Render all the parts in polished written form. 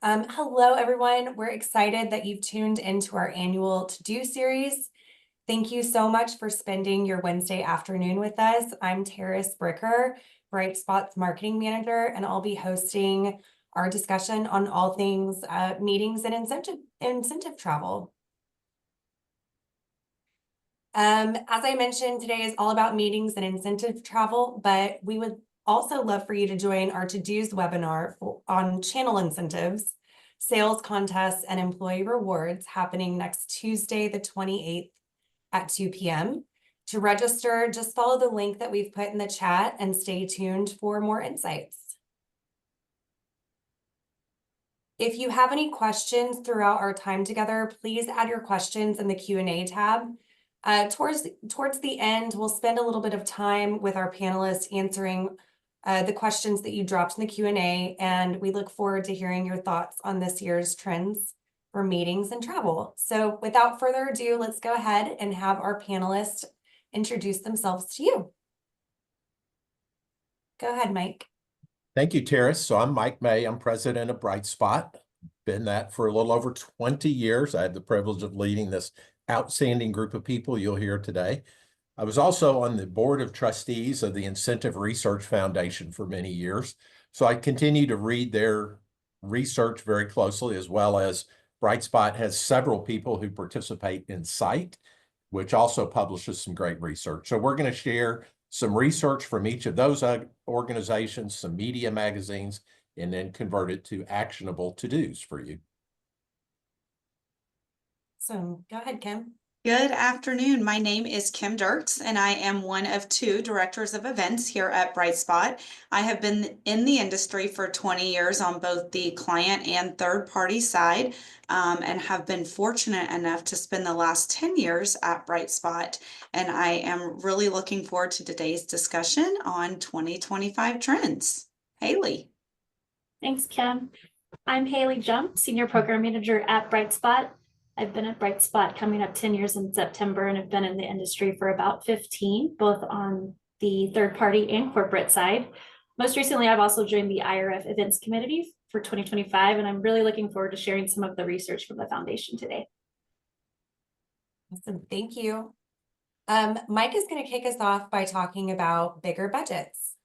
Hello, everyone. We're excited that you've tuned into our annual To-Do series. Thank you so much for spending your Wednesday afternoon with us. I'm Terrace Bricker, BrightSpot's marketing manager, and I'll be hosting our discussion on all things meetings and incentive travel. As I mentioned, today is all about meetings and incentive travel, but we would also love for you to join our To-Dos webinar on channel incentives, sales contests, and employee rewards happening next Tuesday, the 28th at 2 p.m. To register, just follow the link that we've put in the chat and stay tuned for more insights. If you have any questions throughout our time together, please add your questions in the Q&A tab. Towards the end, we'll spend a little bit of time with our panelists answering the questions that you dropped in the Q&A, and we look forward to hearing your thoughts on this year's trends for meetings and travel. So without further ado, let's go ahead and have our panelists introduce themselves to you. Go ahead, Mike. Thank you, Terrace. So I'm Mike May. I'm president of BrightSpot. Been that for a little over 20 years. I have the privilege of leading this outstanding group of people you'll hear today. I was also on the board of trustees of the Incentive Research Foundation for many years. So I continue to read their research very closely, as well as BrightSpot has several people who participate in CITE, which also publishes some great research. So we're going to share some research from each of those organizations, some media magazines, and then convert it to actionable to-dos for you. So go ahead, Kim. Good afternoon. My name is Kim Dierks, and I am one of two directors of events here at BrightSpot. I have been in the industry for 20 years on both the client and third-party side, and have been fortunate enough to spend the last 10 years at BrightSpot. And I am really looking forward to today's discussion on 2025 trends. Hailey. Thanks, Kim. I'm Hailey Jump, Senior Program Manager at BrightSpot. I've been at BrightSpot coming up 10 years in September, and have been in the industry for about 15, both on the third party and corporate side. Most recently, I've also joined the IRF Events Committee for 2025, and I'm really looking forward to sharing some of the research from the foundation today. Awesome, thank you. Mike is going to kick us off by talking about bigger budgets.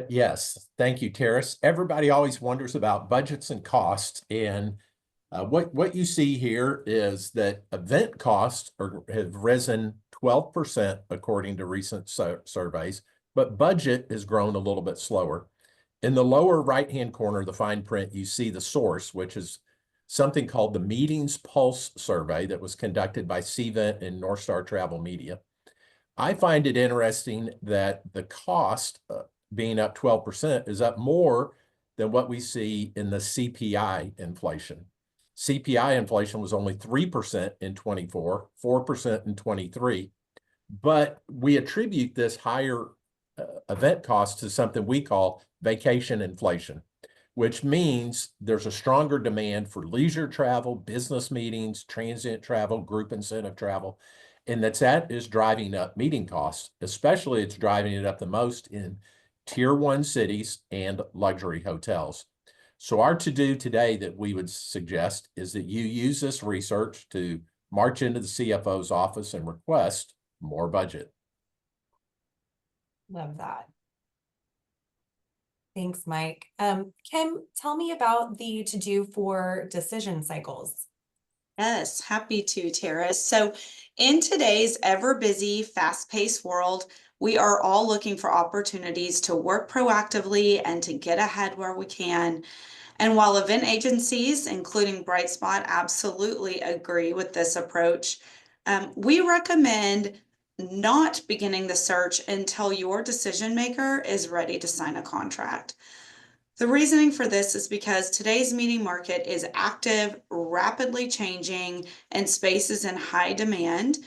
Yes, thank you, Terrace. Everybody always wonders about budgets and costs, and what you see here is that event costs have risen 12% according to recent surveys, but budget has grown a little bit slower. In the lower right-hand corner of the fine print, you see the source, which is something called the Meetings Pulse survey that was conducted by CVent and North Star Travel Media. I find it interesting that the cost being up 12% is up more than what we see in the CPI inflation. CPI inflation was only 3% in 24, 4% in 23, but we attribute this higher event cost to something we call vacation inflation, which means there's a stronger demand for leisure travel, business meetings, transient travel, group incentive travel, and that is driving up meeting costs. Especially it's driving it up the most in tier 1 cities and luxury hotels. So our to-do today that we would suggest is that you use this research to march into the CFO's office and request more budget. Love that. Thanks, Mike. Kim, tell me about the to-do for decision cycles. Yes, happy to, Terrace. So in today's ever-busy, fast-paced world, we are all looking for opportunities to work proactively and to get ahead where we can. And while event agencies, including BrightSpot, absolutely agree with this approach, we recommend not beginning the search until your decision maker is ready to sign a contract. The reasoning for this is because today's meeting market is active, rapidly changing, and space is in high demand.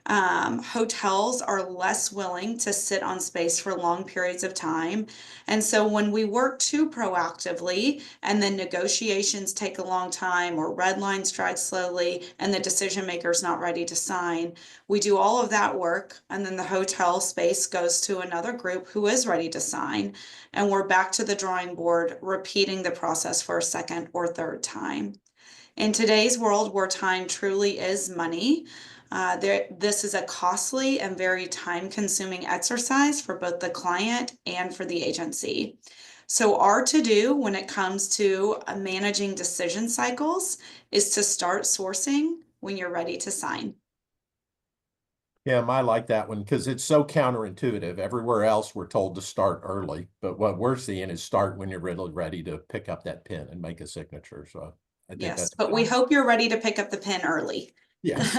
Hotels are less willing to sit on space for long periods of time. And so when we work too proactively and then negotiations take a long time or red lines drag slowly and the decision maker's not ready to sign, we do all of that work and then the hotel space goes to another group who is ready to sign. And we're back to the drawing board, repeating the process for a second or third time. In today's world where time truly is money, this is a costly and very time-consuming exercise for both the client and for the agency. So our to-do when it comes to managing decision cycles is to start sourcing when you're ready to sign. Yeah, I like that one because it's so counterintuitive. Everywhere else, we're told to start early, but what we're seeing is start when you're really ready to pick up that pen and make a signature. So I think Yes, that's but we hope you're ready to pick up the pen early. yes.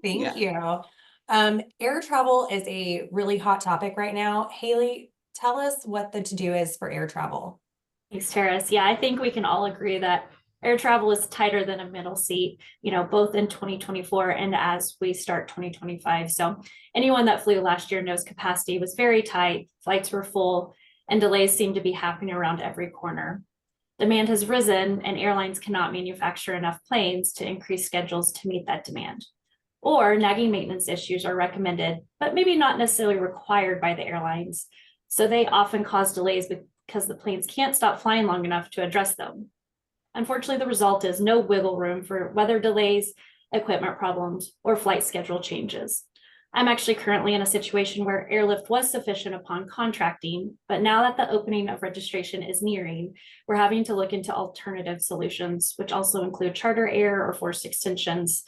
Thank you. Air travel is a really hot topic right now. Hailey, tell us what the to-do is for air travel. Thanks, Terrace. Yeah, I think we can all agree that air travel is tighter than a middle seat, both in 2024 and as we start 2025. So anyone that flew last year knows capacity was very tight, flights were full, and delays seem to be happening around every corner. Demand has risen, and airlines cannot manufacture enough planes to increase schedules to meet that demand. Or nagging maintenance issues are recommended, but maybe not necessarily required by the airlines. So they often cause delays because the planes can't stop flying long enough to address them. Unfortunately, the result is no wiggle room for weather delays, equipment problems, or flight schedule changes. I'm actually currently in a situation where airlift was sufficient upon contracting, but now that the opening of registration is nearing, we're having to look into alternative solutions, which also include charter air or forced extensions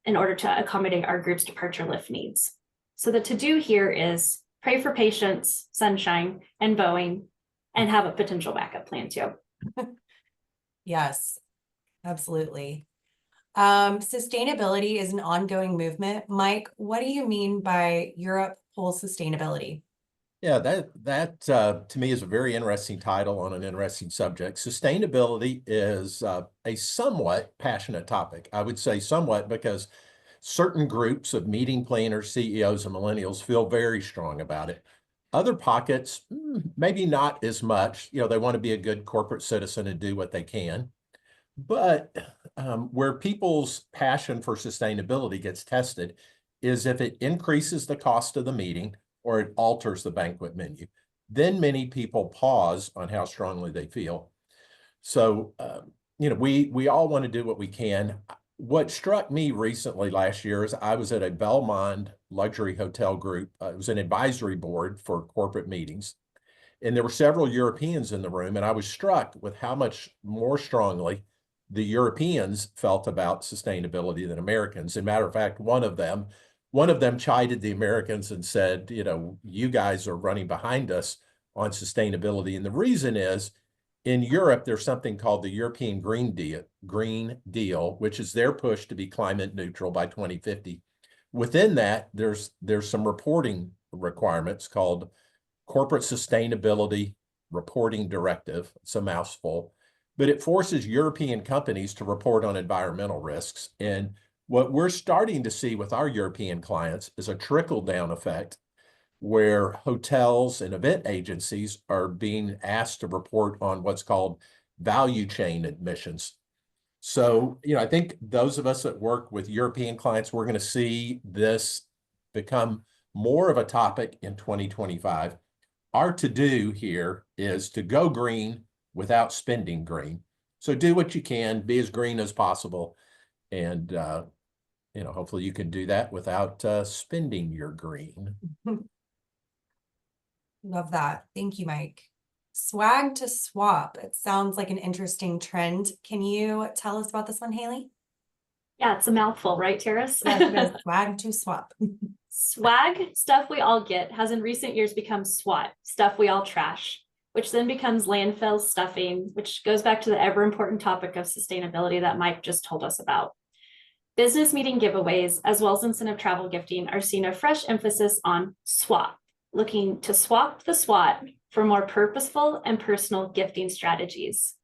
in order to accommodate our group's departure lift needs. So the to-do here is pray for patience, sunshine, and Boeing, and have a potential backup plan too. Yes, absolutely. Sustainability is an ongoing movement. Mike, what do you mean by Europe pulls sustainability? Yeah, that to me is a very interesting title on an interesting subject. Sustainability is a somewhat passionate topic. I would say somewhat because certain groups of meeting planners, CEOs, and millennials feel very strong about it. Other pockets, maybe not as much. They want to be a good corporate citizen and do what they can. But where people's passion for sustainability gets tested is if it increases the cost of the meeting or it alters the banquet menu. Then many people pause on how strongly they feel. So, we all want to do what we can. What struck me recently last year is I was at a Belmond luxury hotel group. It was an advisory board for corporate meetings. And there were several Europeans in the room, and I was struck with how much more strongly the Europeans felt about sustainability than Americans. As a matter of fact, one of them chided the Americans and said, you guys are running behind us on sustainability. And the reason is in Europe, there's something called the European Green Deal, which is their push to be climate neutral by 2050. Within that, there's some reporting requirements called Corporate Sustainability Reporting Directive. It's a mouthful, but it forces European companies to report on environmental risks. And what we're starting to see with our European clients is a trickle-down effect where hotels and event agencies are being asked to report on what's called value chain emissions. So, I think those of us that work with European clients, we're going to see this become more of a topic in 2025. Our to-do here is to go green without spending green. So do what you can, be as green as possible. And, hopefully you can do that without spending your green. Love that. Thank you, Mike. Swag to swap. It sounds like an interesting trend. Can you tell us about this one, Hailey? Yeah, it's a mouthful, right, Terrace? Yes, it is. Swag to swap. Swag, stuff we all get, has in recent years become SWAT, stuff we all trash, which then becomes landfill stuffing, which goes back to the ever important topic of sustainability that Mike just told us about. Business meeting giveaways, as well as incentive travel gifting, are seeing a fresh emphasis on swap, looking to swap the SWAT for more purposeful and personal gifting strategies.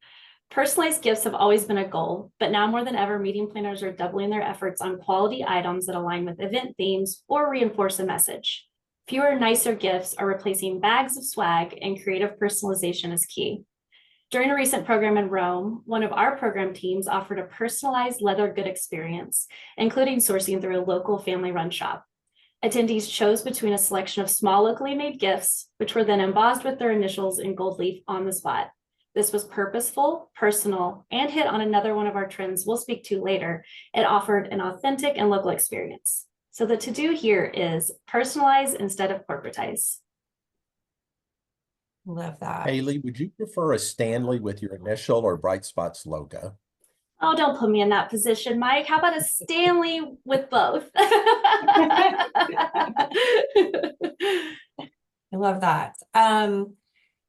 Personalized gifts have always been a goal, but now more than ever, meeting planners are doubling their efforts on quality items that align with event themes or reinforce a message. Fewer, nicer gifts are replacing bags of swag, and creative personalization is key. During a recent program in Rome, one of our program teams offered a personalized leather good experience, including sourcing through a local family-run shop. Attendees chose between a selection of small locally made gifts, which were then embossed with their initials in gold leaf on the spot. This was purposeful, personal, and hit on another one of our trends we'll speak to later. It offered an authentic and local experience. So the to-do here is personalize instead of corporatize. Love that. Hailey, would you prefer a Stanley with your initial or Bright Spots logo? Oh, don't put me in that position, Mike. How about a Stanley with both? I love that.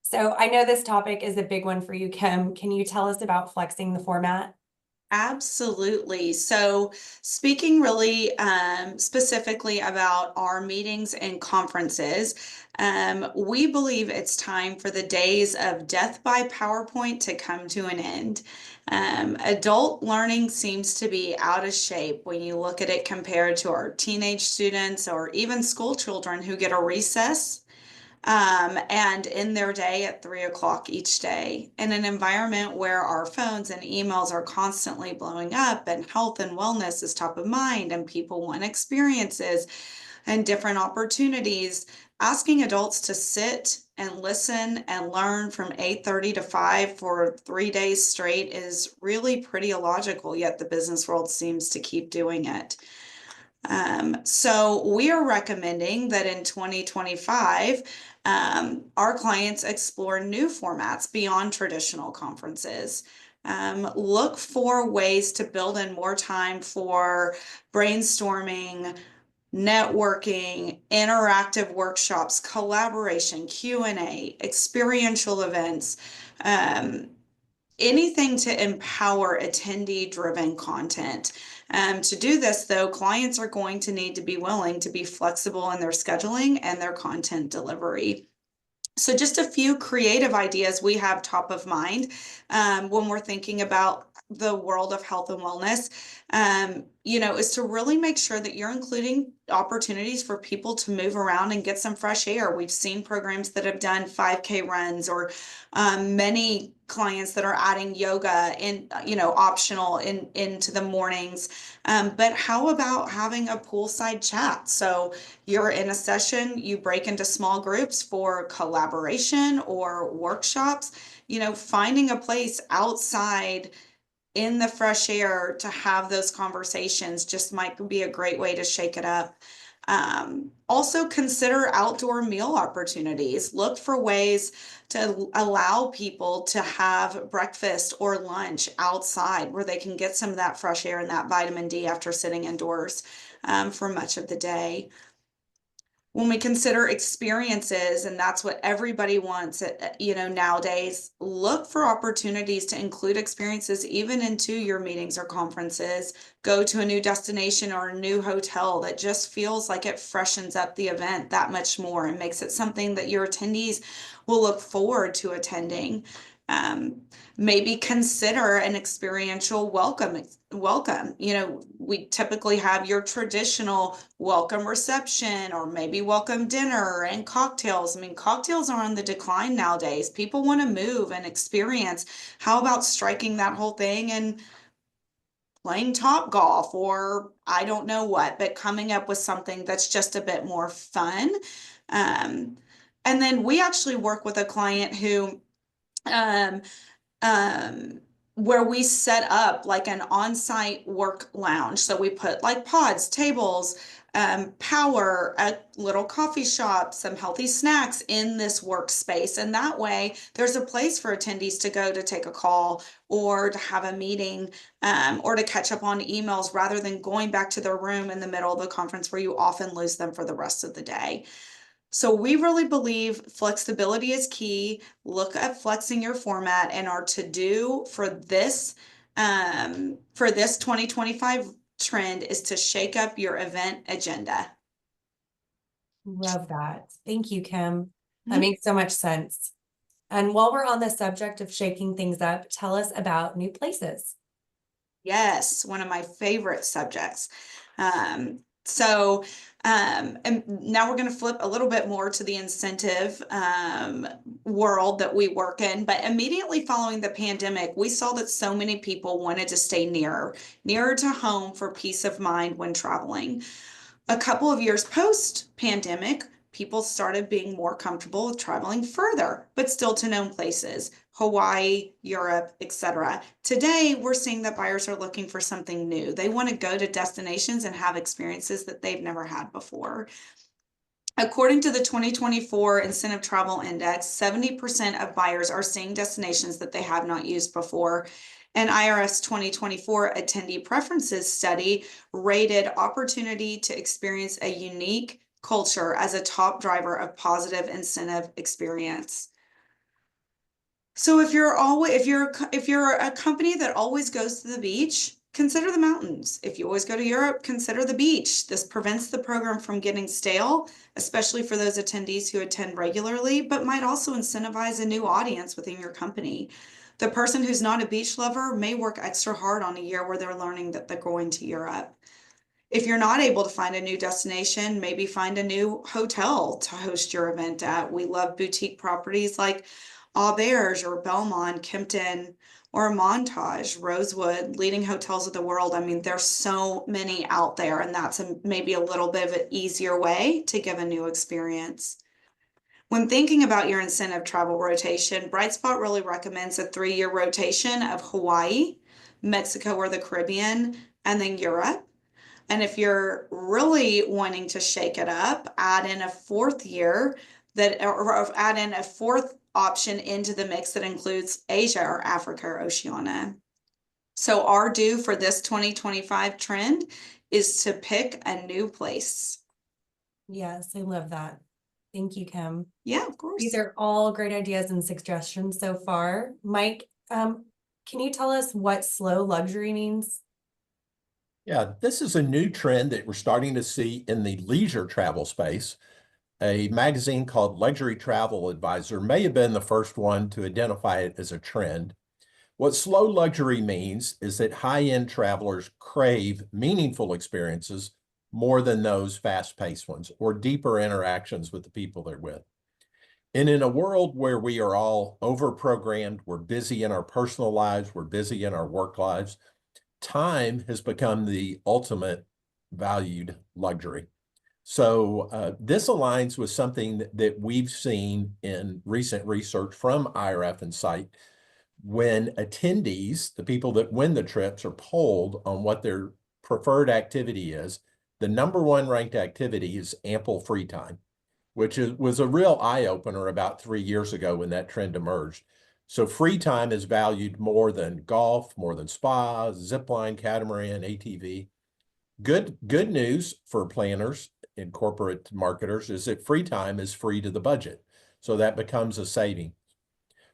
So I know this topic is a big one for you, Kim. Can you tell us about flexing the format? Absolutely. So speaking really specifically about our meetings and conferences, we believe it's time for the days of death by PowerPoint to come to an end. Adult learning seems to be out of shape when you look at it compared to our teenage students or even school children who get a recess and end their day at 3 o'clock each day. In an environment where our phones and emails are constantly blowing up and health and wellness is top of mind and people want experiences and different opportunities, asking adults to sit and listen and learn from 8:30 to 5 for 3 days straight is really pretty illogical, yet the business world seems to keep doing it. So we are recommending that in 2025, our clients explore new formats beyond traditional conferences. Look for ways to build in more time for brainstorming, networking, interactive workshops, collaboration, Q&A, experiential events, anything to empower attendee-driven content. To do this, though, clients are going to need to be willing to be flexible in their scheduling and their content delivery. So just a few creative ideas we have top of mind when we're thinking about the world of health and wellness, is to really make sure that you're including opportunities for people to move around and get some fresh air. We've seen programs that have done 5K runs or many clients that are adding yoga in, optional into the mornings. But how about having a poolside chat? So you're in a session, you break into small groups for collaboration or workshops, finding a place outside in the fresh air to have those conversations just might be a great way to shake it up. Also consider outdoor meal opportunities. Look for ways to allow people to have breakfast or lunch outside where they can get some of that fresh air and that vitamin D after sitting indoors for much of the day. When we consider experiences, and that's what everybody wants, nowadays, look for opportunities to include experiences even into your meetings or conferences. Go to a new destination or a new hotel that just feels like it freshens up the event that much more and makes it something that your attendees will look forward to attending. Maybe consider an experiential welcome. We typically have your traditional welcome reception or maybe welcome dinner and cocktails. I mean, cocktails are on the decline nowadays. People want to move and experience. How about striking that whole thing and playing Topgolf or I don't know what, but coming up with something that's just a bit more fun. And then we actually work with a client who where we set up like an on-site work lounge. So we put like pods, tables, power, a little coffee shop, some healthy snacks in this workspace. And that way there's a place for attendees to go to take a call or to have a meeting or to catch up on emails rather than going back to their room in the middle of the conference where you often lose them for the rest of the day. So we really believe flexibility is key. Look at flexing your format, and our to-do for this 2025 trend is to shake up your event agenda. Love that. Thank you, Kim. That makes so much sense. And while we're on the subject of shaking things up, tell us about new places. Yes, one of my favorite subjects. And now we're going to flip a little bit more to the incentive world that we work in. But immediately following the pandemic, we saw that so many people wanted to stay nearer to home for peace of mind when traveling. A couple of years post-pandemic, people started being more comfortable with traveling further, but still to known places, Hawaii, Europe, etc. Today, we're seeing that buyers are looking for something new. They want to go to destinations and have experiences that they've never had before. According to the 2024 Incentive Travel Index, 70% of buyers are seeing destinations that they have not used before. An IRS 2024 attendee preferences study rated opportunity to experience a unique culture as a top driver of positive incentive experience. So if you're a company that always goes to the beach, consider the mountains. If you always go to Europe, consider the beach. This prevents the program from getting stale, especially for those attendees who attend regularly, but might also incentivize a new audience within your company. The person who's not a beach lover may work extra hard on a year where they're learning that they're going to Europe. If you're not able to find a new destination, maybe find a new hotel to host your event at. We love boutique properties like Auberge or Belmont, Kimpton, or Montage, Rosewood, leading hotels of the world. I mean, there's so many out there, and that's maybe a little bit of an easier way to give a new experience. When thinking about your incentive travel rotation, Brightspot really recommends a 3-year rotation of Hawaii, Mexico or the Caribbean, and then Europe. And if you're really wanting to shake it up, add in a 4th year or add in a 4th option into the mix that includes Asia or Africa or Oceania. So our due for this 2025 trend is to pick a new place. Yes, I love that. Thank you, Kim. Yeah, of course. These are all great ideas and suggestions so far. Mike, can you tell us what slow luxury means? Yeah, this is a new trend that we're starting to see in the leisure travel space. A magazine called Luxury Travel Advisor may have been the first one to identify it as a trend. What slow luxury means is that high-end travelers crave meaningful experiences more than those fast-paced ones or deeper interactions with the people they're with. And in a world where we are all over-programmed, we're busy in our personal lives, we're busy in our work lives, time has become the ultimate valued luxury. So this aligns with something that we've seen in recent research from IRF and CITE. When attendees, the people that win the trips, are polled on what their preferred activity is, the #1 ranked activity is ample free time, which was a real eye-opener about 3 years ago when that trend emerged. So free time is valued more than golf, more than spa, zipline, catamaran, ATV. Good news for planners and corporate marketers is that free time is free to the budget. So that becomes a saving.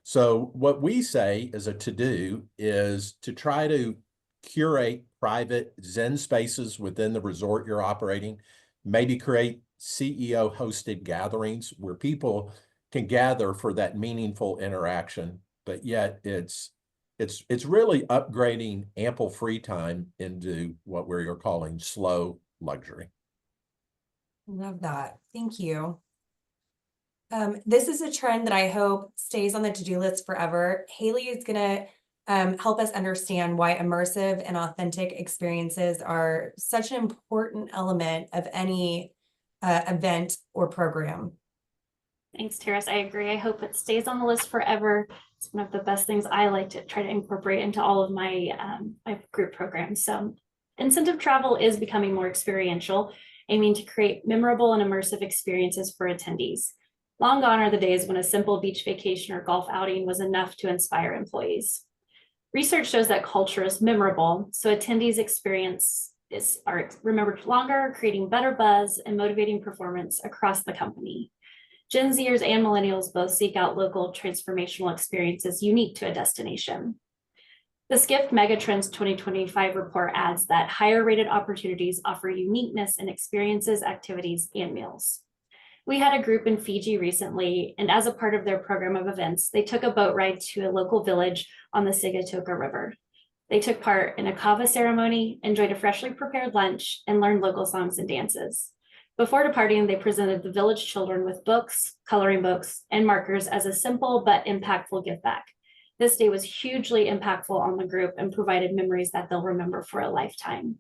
So what we say as a to-do is to try to curate private Zen spaces within the resort you're operating, maybe create CEO hosted gatherings where people can gather for that meaningful interaction, but yet it's really upgrading ample free time into what we're calling slow luxury. Love that. Thank you. This is a trend that I hope stays on the to-do list forever. Hailey is going to help us understand why immersive and authentic experiences are such an important element of any event or program. Thanks, Terrace. I agree. I hope it stays on the list forever. It's one of the best things I like to try to incorporate into all of my my group programs. So incentive travel is becoming more experiential, aiming to create memorable and immersive experiences for attendees. Long gone are the days when a simple beach vacation or golf outing was enough to inspire employees. Research shows that culture is memorable, so attendees' are remembered longer, creating better buzz and motivating performance across the company. Gen Zers and millennials both seek out local transformational experiences unique to a destination. The Skift Megatrends 2025 report adds that higher rated opportunities offer uniqueness in experiences, activities, and meals. We had a group in Fiji recently, and as a part of their program of events, they took a boat ride to a local village on the Sigatoka River. They took part in a kava ceremony, enjoyed a freshly prepared lunch, and learned local songs and dances. Before departing, they presented the village children with books, coloring books, and markers as a simple but impactful give back. This day was hugely impactful on the group and provided memories that they'll remember for a lifetime.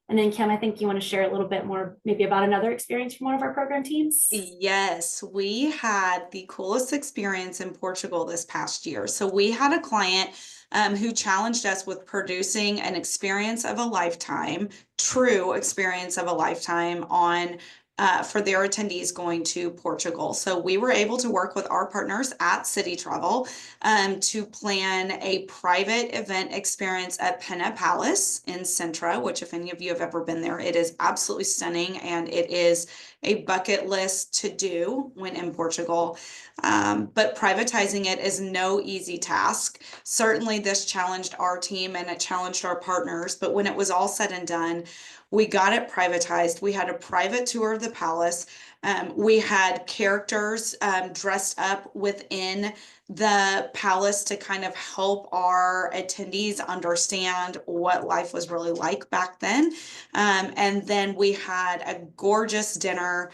And then Kim, I think you want to share a little bit more maybe about another experience from one of our program teams. Yes, we had the coolest experience in Portugal this past year. So we had a client who challenged us with producing an experience of a lifetime, true experience of a lifetime on for their attendees going to Portugal. So we were able to work with our partners at City Travel to plan a private event experience at Pena Palace in Sintra, which if any of you have ever been there, it is absolutely stunning and it is a bucket list to do when in Portugal. But privatizing it is no easy task. Certainly this challenged our team and it challenged our partners, but when it was all said and done, we got it privatized. We had a private tour of the palace. We had characters dressed up within the palace to kind of help our attendees understand what life was really like back then. And then we had a gorgeous dinner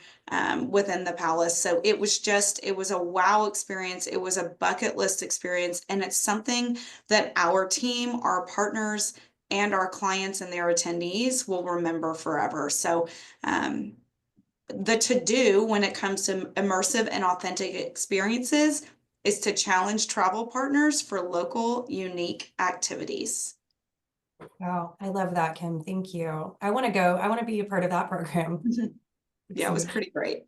within the palace. So it was a wow experience. It was a bucket list experience. And it's something that our team, our partners, and our clients and their attendees will remember forever. So the to-do when it comes to immersive and authentic experiences is to challenge travel partners for local, unique activities. Wow, I love that, Kim. Thank you. I want to go. I want to be a part of that program. Yeah, it was pretty great.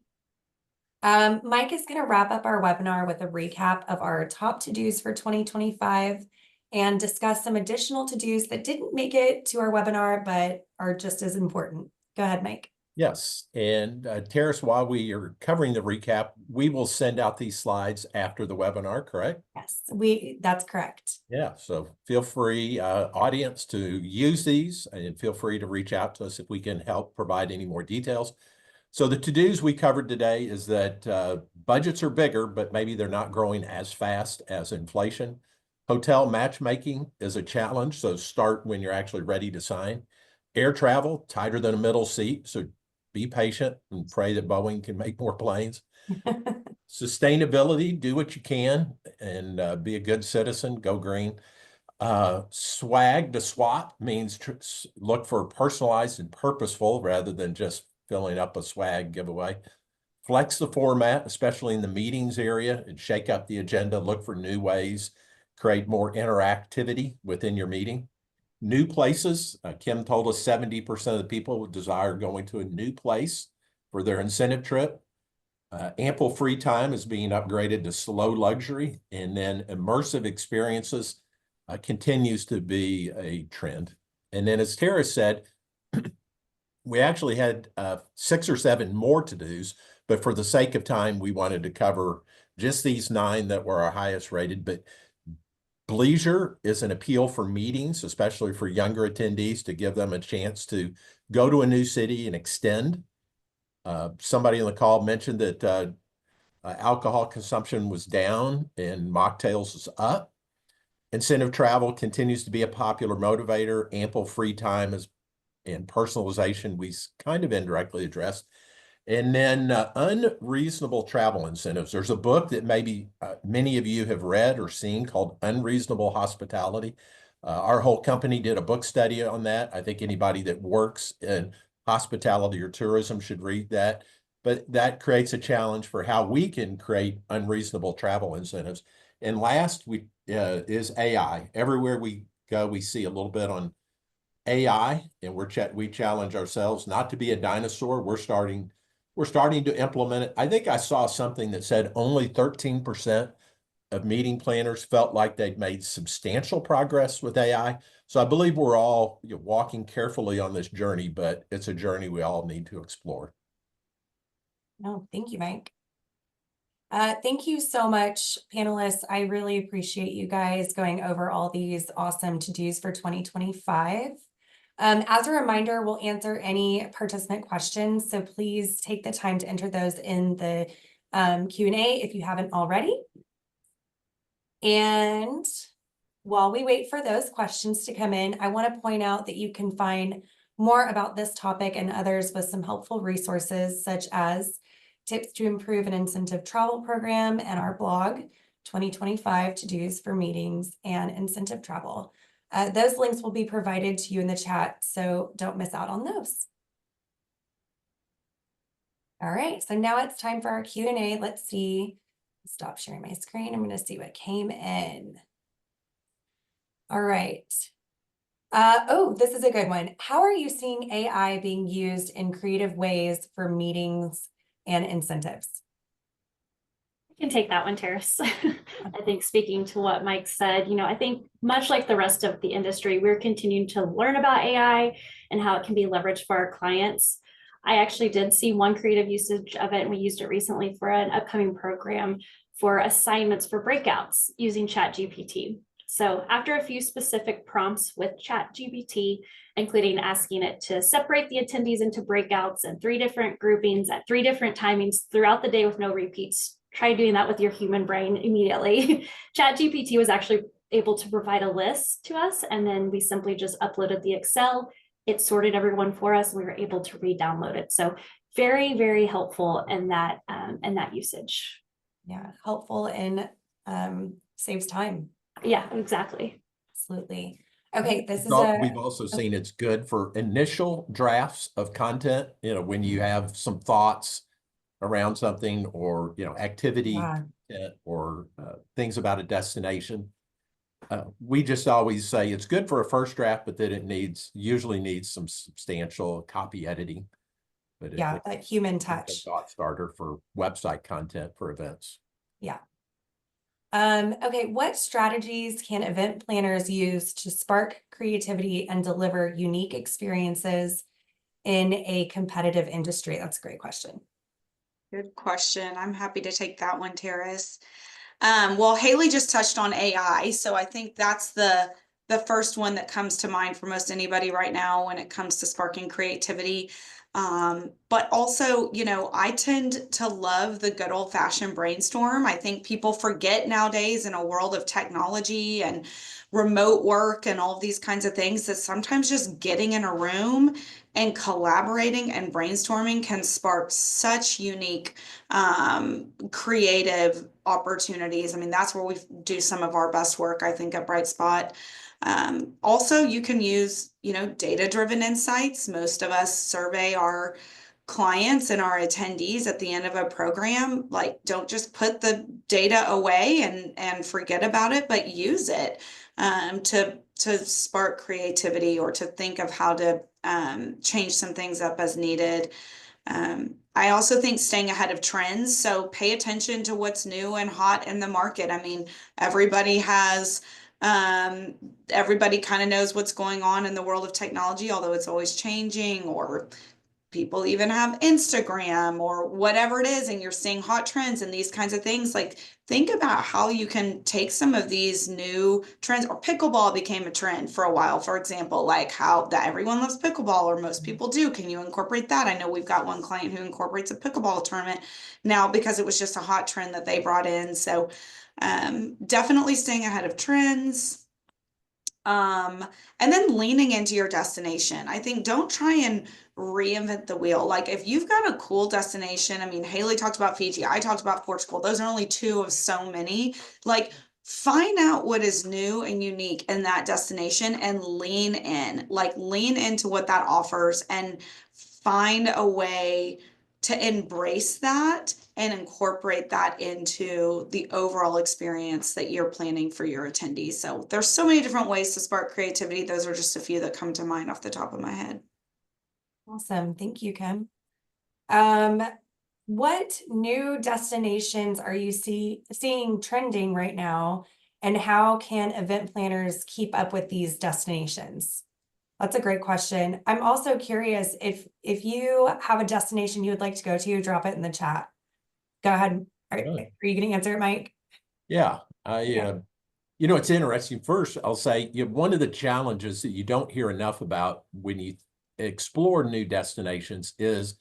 Mike is going to wrap up our webinar with a recap of our top to-dos for 2025 and discuss some additional to-dos that didn't make it to our webinar, but are just as important. Go ahead, Mike. Yes, and Terrace, while we are covering the recap, we will send out these slides after the webinar, correct? Yes, that's correct. Yeah, so feel free, audience, to use these and feel free to reach out to us if we can help provide any more details. So the to-dos we covered today is that budgets are bigger, but maybe they're not growing as fast as inflation. Hotel matchmaking is a challenge, so start when you're actually ready to sign. Air travel, tighter than a middle seat, so be patient and pray that Boeing can make more planes. Sustainability, do what you can and be a good citizen, go green. Swag to swap means look for personalized and purposeful rather than just filling up a swag giveaway. Flex the format, especially in the meetings area, and shake up the agenda, look for new ways, create more interactivity within your meeting. New places, Kim told us 70% of the people would desire going to a new place for their incentive trip. Ample free time is being upgraded to slow luxury, and then immersive experiences continues to be a trend. And then as Tara said, we actually had 6 or 7 more to-dos, but for the sake of time, we wanted to cover just these 9 that were our highest rated. But Bleisure is an appeal for meetings, especially for younger attendees, to give them a chance to go to a new city and extend. Somebody on the call mentioned that alcohol consumption was down and mocktails is up. Incentive travel continues to be a popular motivator. Ample free time and personalization we kind of indirectly addressed. And then unreasonable travel incentives. There's a book that maybe many of you have read or seen called Unreasonable Hospitality. Our whole company did a book study on that. I think anybody that works in hospitality or tourism should read that. But that creates a challenge for how we can create unreasonable travel incentives. And last is AI. Everywhere we go, we see a little bit on AI, and we challenge ourselves not to be a dinosaur. We're starting to implement it. I think I saw something that said only 13% of meeting planners felt like they'd made substantial progress with AI. So I believe we're all walking carefully on this journey, but it's a journey we all need to explore. Oh, thank you, Mike. Thank you so much, panelists. I really appreciate you guys going over all these awesome to-dos for 2025. As a reminder, we'll answer any participant questions, so please take the time to enter those in the Q&A if you haven't already. And while we wait for those questions to come in, I want to point out that you can find more about this topic and others with some helpful resources, such as tips to improve an incentive travel program and our blog, 2025 to-dos for meetings and incentive travel. Those links will be provided to you in the chat, so don't miss out on those. All right, so now it's time for our Q&A. Let's see. Stop sharing my screen. I'm going to see what came in. All right. Oh, this is a good one. How are you seeing AI being used in creative ways for meetings and incentives? I can take that one, Terrace. I think speaking to what Mike said, I think much like the rest of the industry, we're continuing to learn about AI and how it can be leveraged for our clients. I actually did see one creative usage of it, and we used it recently for an upcoming program for assignments for breakouts using ChatGPT. So after a few specific prompts with ChatGPT, including asking it to separate the attendees into breakouts and 3 different groupings at 3 different timings throughout the day with no repeats, try doing that with your human brain immediately. ChatGPT was actually able to provide a list to us, and then we simply just uploaded the Excel. It sorted everyone for us, and we were able to re-download it. So very, very helpful in that usage. Yeah, helpful and saves time. Yeah, exactly. Absolutely. Okay, this is We've also seen it's good for initial drafts of content, when you have some thoughts around something, or, activity content, or things about a destination. We just always say it's good for a first draft, but that it usually needs some substantial copy editing. But yeah, that human touch. Thought starter for website content for events. Yeah. Okay, what strategies can event planners use to spark creativity and deliver unique experiences in a competitive industry? That's a great question. Good question. I'm happy to take that one, Terrace. Well, Hailey just touched on AI, so I think that's the first one that comes to mind for most anybody right now when it comes to sparking creativity. But also, I tend to love the good old-fashioned brainstorm. I think people forget nowadays, in a world of technology and remote work and all of these kinds of things, that sometimes just getting in a room and collaborating and brainstorming can spark such unique creative opportunities. I mean, that's where we do some of our best work, I think, at Brightspot. Also, you can use, data-driven insights. Most of us survey our clients and our attendees at the end of a program. Like, don't just put the data away and forget about it, but use it to spark creativity, or to think of how to change some things up as needed. I also think staying ahead of trends. So pay attention to what's new and hot in the market. I mean, everybody kind of knows what's going on in the world of technology, although it's always changing, or people even have Instagram or whatever it is, and you're seeing hot trends and these kinds of things. Like, think about how you can take some of these new trends. Or pickleball became a trend for a while, for example, like how that everyone loves pickleball, or most people do. Can you incorporate that? I know we've got one client who incorporates a pickleball tournament now because it was just a hot trend that they brought in. So definitely staying ahead of trends. And then leaning into your destination. I think don't try and reinvent the wheel. Like, if you've got a cool destination, I mean, Hailey talked about Fiji, I talked about Portugal. Those are only 2 of so many. Like, find out what is new and unique in that destination and lean in. Like, lean into what that offers and find a way to embrace that and incorporate that into the overall experience that you're planning for your attendees. So there's so many different ways to spark creativity. Those are just a few that come to mind off the top of my head. Awesome. Thank you, Kim. What new destinations are you seeing trending right now, and how can event planners keep up with these destinations? That's a great question. I'm also curious if you have a destination you would like to go to, drop it in the chat. Go ahead. Are you going to answer it, Mike? Yeah, You know, it's interesting. First, I'll say one of the challenges that you don't hear enough about when you explore new destinations is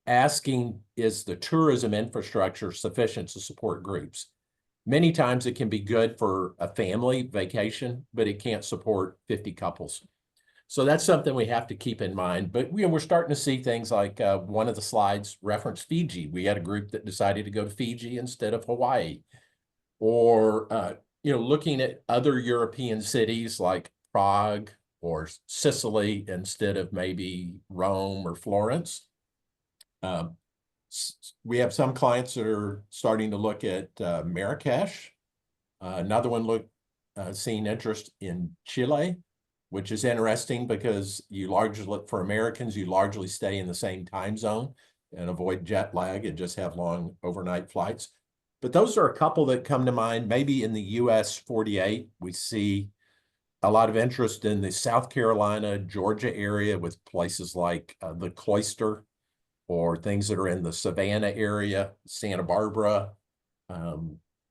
asking, is the tourism infrastructure sufficient to support groups? Many times it can be good for a family vacation, but it can't support 50 couples. So that's something we have to keep in mind. But we're starting to see things like one of the slides referenced Fiji. We had a group that decided to go to Fiji instead of Hawaii. Or, looking at other European cities like Prague or Sicily instead of maybe Rome or Florence. We have some clients that are starting to look at Marrakesh. Another one seeing interest in Chile, which is interesting because for Americans, you largely stay in the same time zone and avoid jet lag and just have long overnight flights. But those are a couple that come to mind. Maybe in the US 48, we see a lot of interest in the South Carolina, Georgia area with places like the Cloister, or things that are in the Savannah area, Santa Barbara,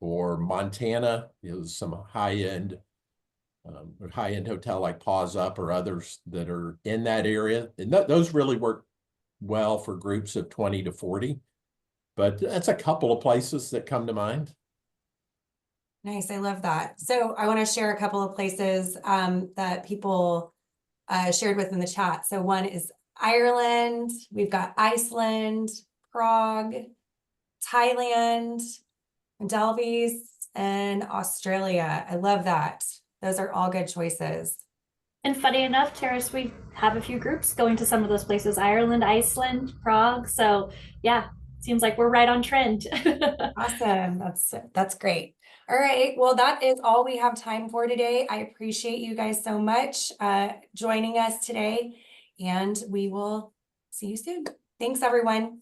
or Montana. Some high-end hotel like Paws Up or others that are in that area. And those really work well for groups of 20 to 40. But that's a couple of places that come to mind. Nice, I love that. So I want to share a couple of places that people shared with in the chat. So one is Ireland, we've got Iceland, Prague, Thailand, Maldives, and Australia. I love that. Those are all good choices. And funny enough, Terrace, we have a few groups going to some of those places, Ireland, Iceland, Prague. So yeah, seems like we're right on trend. Awesome. That's great. All right. Well, that is all we have time for today. I appreciate you guys so much joining us today, and we will see you soon. Thanks, everyone.